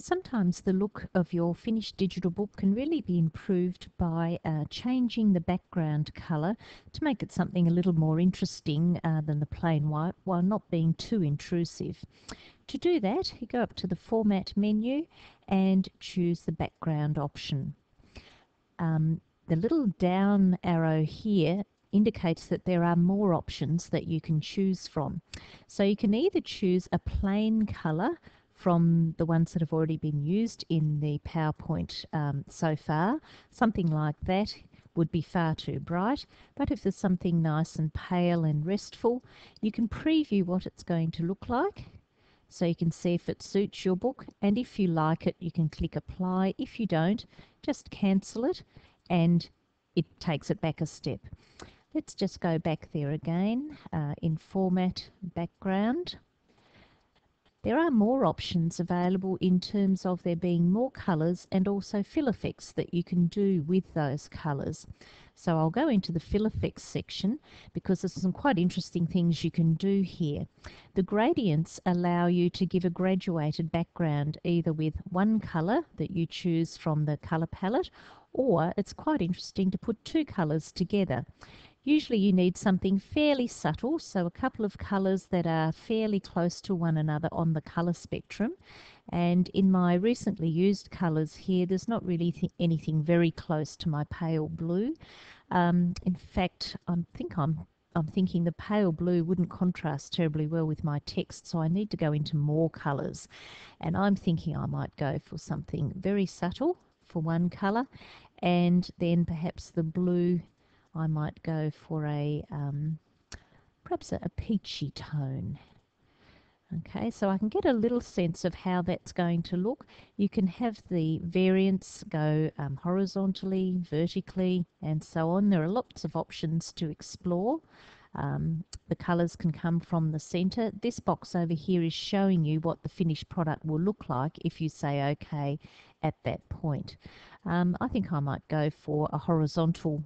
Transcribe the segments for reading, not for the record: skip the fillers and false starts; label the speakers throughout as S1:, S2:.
S1: Sometimes the look of your finished digital book can really be improved by changing the background colour to make it something a little more interesting than the plain white, while not being too intrusive. To do that, you go up to the Format menu and choose the background option. The little down arrow here indicates that there are more options that you can choose from. So you can either choose a plain colour from the ones that have already been used in the PowerPoint so far. Something like that would be far too bright, but if there's something nice and pale and restful, you can preview what it's going to look like. So you can see if it suits your book, and if you like it, you can click apply. If you don't, just cancel it and it takes it back a step. Let's just go back there again in Format Background. There are more options available in terms of there being more colours and also fill effects that you can do with those colours. So I'll go into the fill effects section because there's some quite interesting things you can do here. The gradients allow you to give a graduated background either with one colour that you choose from the colour palette, or it's quite interesting to put two colours together. Usually you need something fairly subtle, so a couple of colours that are fairly close to one another on the colour spectrum. And in my recently used colours here, there's not really anything very close to my pale blue. In fact, I'm thinking the pale blue wouldn't contrast terribly well with my text, so I need to go into more colours. And I'm thinking I might go for something very subtle for one colour, and then perhaps the blue I might go for perhaps a peachy tone. Okay, so I can get a little sense of how that's going to look. You can have the variants go horizontally, vertically, and so on. There are lots of options to explore. The colours can come from the centre. This box over here is showing you what the finished product will look like if you say OK at that point. I think I might go for a horizontal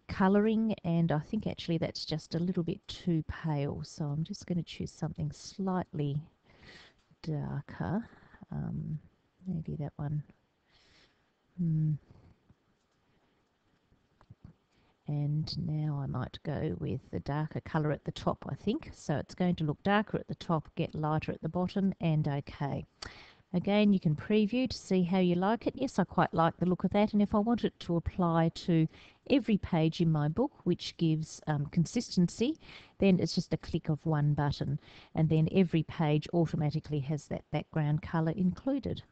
S1: colouring, and I think actually that's just a little bit too pale, so I'm just going to choose something slightly darker. Maybe that one. And now I might go with the darker colour at the top, I think. So it's going to look darker at the top, get lighter at the bottom, and OK. Again, you can preview to see how you like it. Yes, I quite like the look of that, and if I want it to apply to every page in my book, which gives consistency, then it's just a click of one button, and then every page automatically has that background colour included.